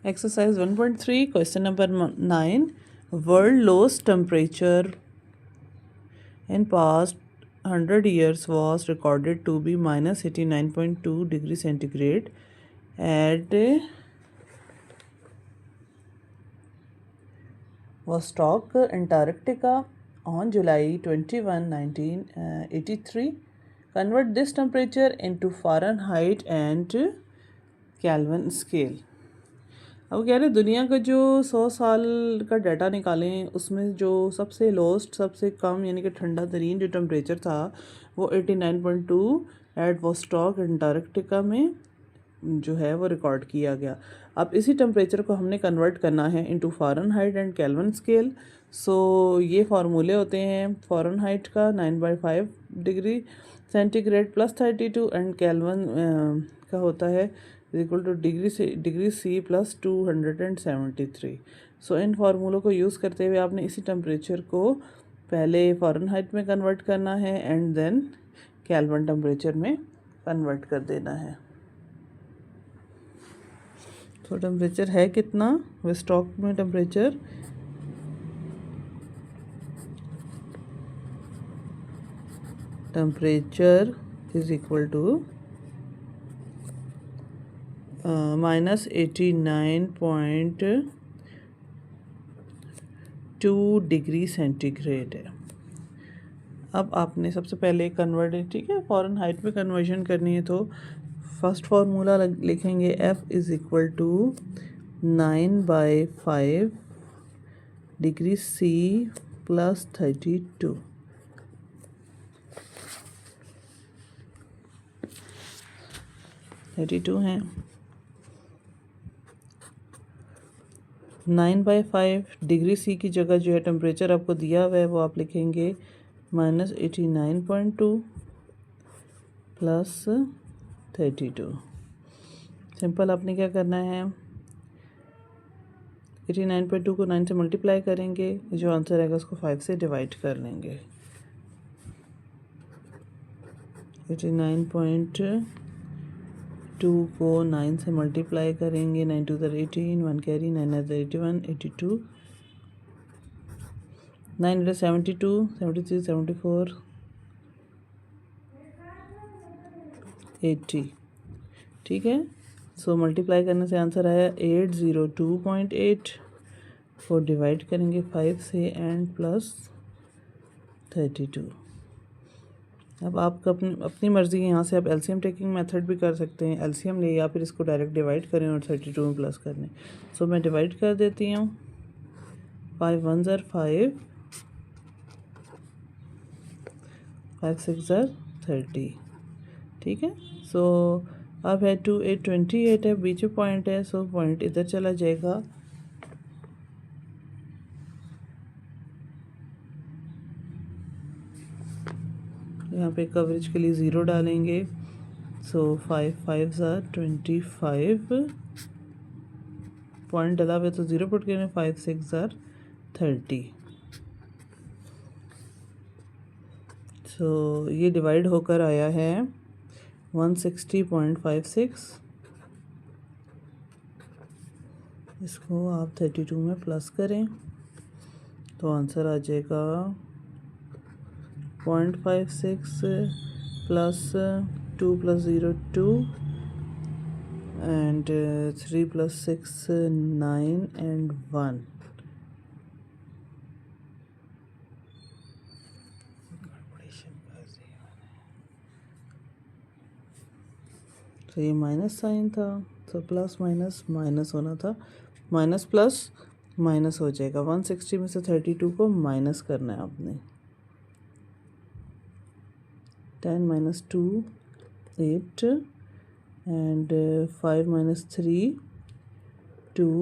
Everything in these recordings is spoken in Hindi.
Exercise 1.3, question number 9. World lowest temperature in past 100 years was recorded to be minus 89.2 degrees centigrade at Vostok, Antarctica on July 21, 1983. Convert this temperature into Fahrenheit and Kelvin scale. अब कह रहे दुनिया का जो 100 साल का डाटा निकालें उसमें जो सबसे लोएस्ट सबसे कम यानी कि ठंडा तरीन जो टेम्परेचर था वो 89.2 एट वोस्टॉक अंटार्कटिका में जो है वो रिकॉर्ड किया गया। अब इसी टेम्परेचर को हमने कन्वर्ट करना है into Fahrenheit and Kelvin scale. So ये फार्मूले होते हैं फ़ारेनहाइट का 9/5 degree centigrade plus 32 and Kelvin का होता है equal to degree C plus 273। So इन फार्मूलों को यूज़ करते हुए आपने इसी टेम्परेचर को पहले फ़ारेनहाइट में कन्वर्ट करना है एंड देन केल्विन टेम्परेचर में कन्वर्ट कर देना है। तो टेम्परेचर है कितना वेस्टॉक में temperature is equal to minus 89.2 degree centigrade है। अब आपने सबसे पहले कन्वर्ट, ठीक है, फ़ारेनहाइट में कन्वर्जन करनी है तो फर्स्ट फार्मूला लिखेंगे F is equal to 9/5 degree C plus 32। हैं 9/5 डिग्री सी की जगह जो है टेम्परेचर आपको दिया हुआ है वो आप लिखेंगे -89.2 प्लस 32। सिंपल आपने क्या करना है 89.2 को 9 से मल्टीप्लाई करेंगे, जो आंसर आएगा उसको 5 से डिवाइड कर लेंगे। 89.2 को 9 से मल्टीप्लाई करेंगे, 9 2 18, 1 कैरी, 9 81, 82, 972, 73, 74, 80। ठीक है, सो मल्टीप्लाई करने से आंसर आया 802.8 को डिवाइड करेंगे 5 से एंड प्लस 32। अब आप अपनी मर्ज़ी है, यहाँ से आप एलसीएम टेकिंग मेथड भी कर सकते हैं, एलसीएम ले या फिर इसको डायरेक्ट डिवाइड करें और 32 में प्लस कर लें। सो मैं डिवाइड कर देती हूँ, 5 1 ज़र 5, 5 6 ज़र 30। ठीक है, सो अब है 2 8 28 है, बीच में पॉइंट है, सो पॉइंट इधर चला जाएगा। यहाँ पे कवरेज के लिए 0 डालेंगे, सो 5 5 ज़र 25, पॉइंट डला हुआ तो 0 पुट करें, 5 6 ज़र 30। सो ये डिवाइड होकर आया है 160.56। इसको आप 32 में प्लस करें तो आंसर आ जाएगा 0.56 plus 2 plus 0 2 and 3 plus 6 9 and 1। तो ये माइनस साइन था, तो प्लस माइनस माइनस होना था, माइनस प्लस माइनस हो जाएगा। 160 में से 32 को माइनस करना है आपने। 10 minus 2 8 and 5 minus 3 2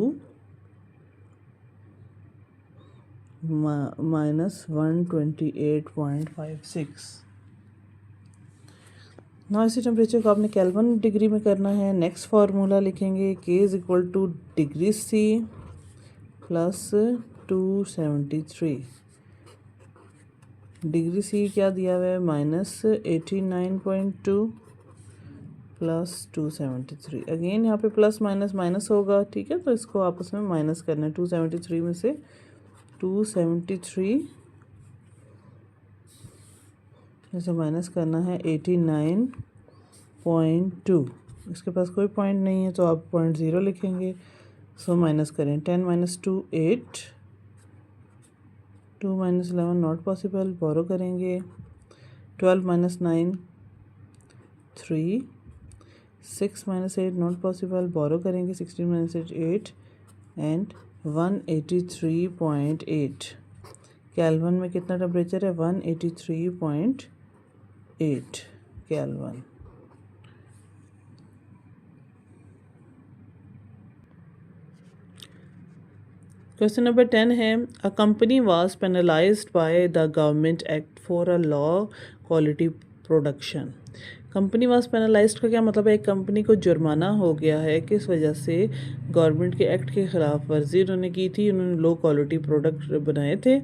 minus 128.56। ना इसी टेम्परेचर को आपने केल्विन डिग्री में करना है। नेक्स्ट फार्मूला लिखेंगे K is equal to degree C plus 273। Degree C क्या दिया हुआ है -89.2 प्लस 273। अगेन यहाँ पे प्लस माइनस माइनस होगा, ठीक है, तो इसको आपस में माइनस करना है। 273 में से 273 जैसे माइनस करना है 89.2। इसके पास कोई पॉइंट नहीं है तो आप 0.0 लिखेंगे। सो माइनस करें, 10 माइनस 2 8, 2 माइनस 11 नॉट पॉसिबल, बोरो करेंगे। 12 माइनस 9 3, 6 माइनस 8 नॉट पॉसिबल, बोरो करेंगे। 16 माइनस 8 8 एंड 183.8। केल्विन में कितना टेम्परेचर है? 183.8 केल्विन। क्वेश्चन नंबर 10 है, a company was penalised by the government act for a law quality production. Company was penalised का क्या मतलब है? एक कंपनी को जुर्माना हो गया है, किस वजह से? गवर्नमेंट के एक्ट के ख़िलाफ़ वर्जी उन्होंने की थी। उन्होंने लो क्वालिटी प्रोडक्ट बनाए थे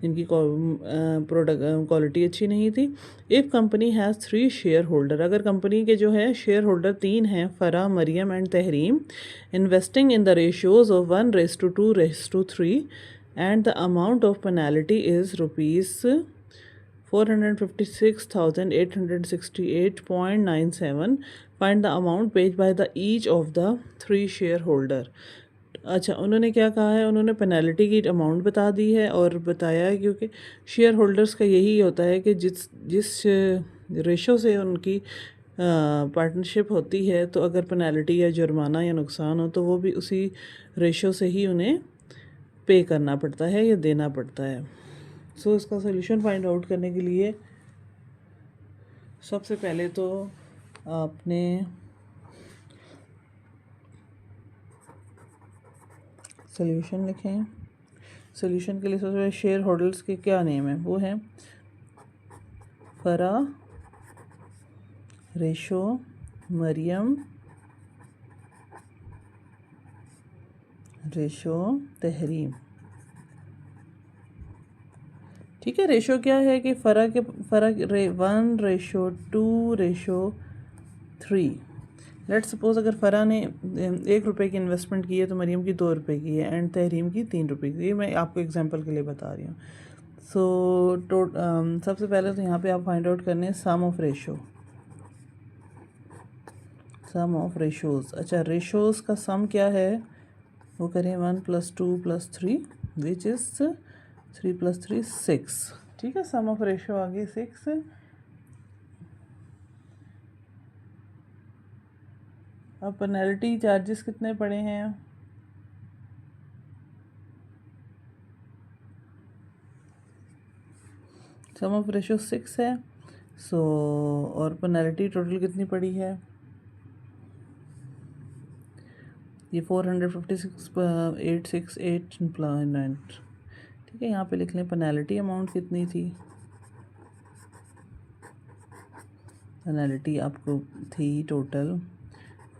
जिनकी प्रोडक्ट क्वालिटी अच्छी नहीं थी। If company has 3 shareholder, अगर कंपनी के जो है शेयर होल्डर 3 हैं, Farah, Mariam and Tahreem, investing in the ratios of 1:2:3 and the amount of penalty is ₹456,868.97, find the amount paid by the each of the 3 shareholder. अच्छा, उन्होंने क्या कहा है? उन्होंने पेनल्टी की अमाउंट बता दी है और बताया है, क्योंकि शेयर होल्डर्स का यही होता है कि जिस रेशो से उनकी पार्टनरशिप होती है, तो अगर पेनल्टी या जुर्माना या नुकसान हो तो वो भी उसी रेशो से ही उन्हें पे करना पड़ता है या देना पड़ता है। सो इसका सोल्यूशन फाइंड आउट करने के लिए सबसे पहले तो आपने सोल्यूशन लिखें। सोल्यूशन के लिए सबसे पहले शेयर होल्डर्स के क्या नेम है? वो हैं फ़रा, रेशो, मरियम, रेशो, तहरीम। ठीक है, रेशो क्या है कि फ़र्क 1:2:3। लेट सपोज अगर फ़रा ने 1 रुपये की इन्वेस्टमेंट की है तो मरियम की 2 रुपये की है एंड तहरीम की 3 रुपये की। ये मैं आपको एग्जांपल के लिए बता रही हूँ। सो सबसे पहले तो यहाँ पे आप फाइंड आउट करने sum of ratio, sum of ratios. अच्छा, रेशोज़ का सम क्या है? वो करें 1 + 2 + 3 विच इज़ 3 + 3 6। ठीक है, सम ऑफ रेशो आ गई 6। अब पेनल्टी चार्जेस कितने पड़े हैं? सम ऑफ रेशो 6 है। सो और पेनल्टी टोटल कितनी पड़ी है? ये 456,868.9। ठीक है, यहाँ पे लिख लें पेनल्टी अमाउंट कितनी थी। पेनल्टी आपको थी टोटल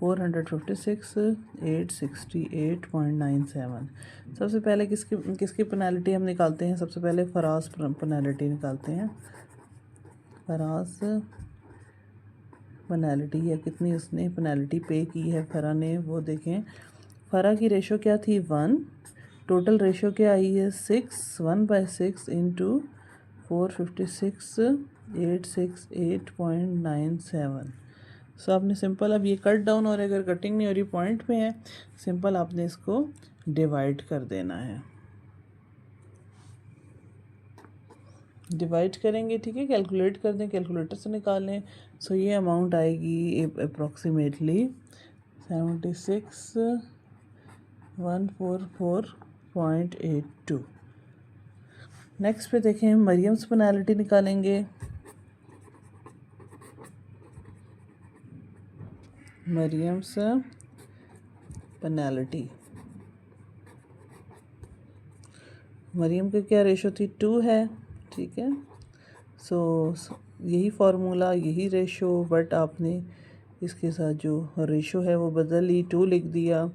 456,868.97। सबसे पहले किसकी पेनल्टी हम निकालते हैं? सबसे पहले फराज पेनल्टी निकालते हैं। फराज पेनल्टी है, कितनी उसने पेनल्टी पे की है फ़रा ने, वो देखें। फ़रा की रेशो क्या थी? 1। टोटल रेशो क्या आई है? 6। 1/6 इंटू 456,868.97। सो आपने सिंपल, अब ये कट डाउन और अगर कटिंग नहीं हो रही, पॉइंट पे है, सिंपल आपने इसको डिवाइड कर देना है। डिवाइड करेंगे, ठीक है, कैलकुलेट कर दें, कैलकुलेटर से निकालें। सो ये अमाउंट आएगी अप्रॉक्सीमेटली 76,144.82। नेक्स्ट पे देखें, मरियम्स पेनल्टी निकालेंगे। मरियम्स पेनल्टी, मरियम की क्या रेशो थी? 2 है। ठीक है, सो यही फार्मूला, यही रेशो, बट आपने इसके साथ जो रेशो है वो बदल ली, 2 लिख दिया,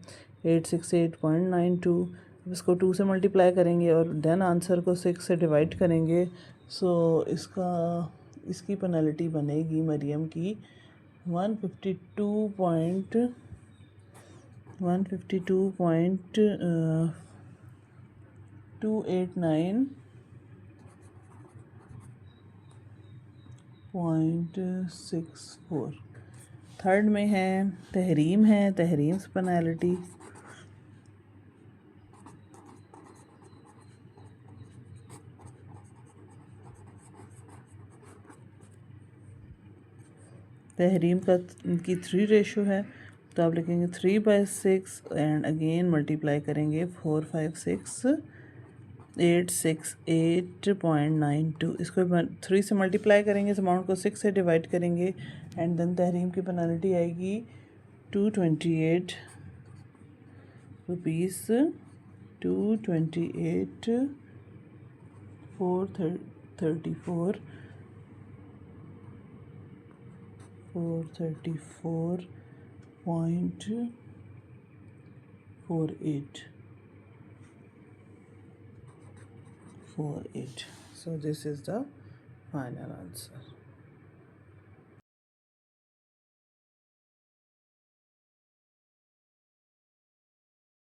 868.92। इसको 2 से मल्टीप्लाई करेंगे और देन आंसर को 6 से डिवाइड करेंगे। सो इसकी पेनल्टी बनेगी मरियम की 152.289.64। थर्ड में है तहरीम है, तहरीम्स पेनल्टी तहरीम का की 3 रेशो है, तो आप लिखेंगे 3/6 एंड अगेन मल्टीप्लाई करेंगे 456.868.92। इसको 3 से मल्टीप्लाई करेंगे, इस अमाउंट को 6 से डिवाइड करेंगे एंड देन तहरीम की पेनल्टी आएगी 228 rupees 228 434 434.48. So this is the final answer.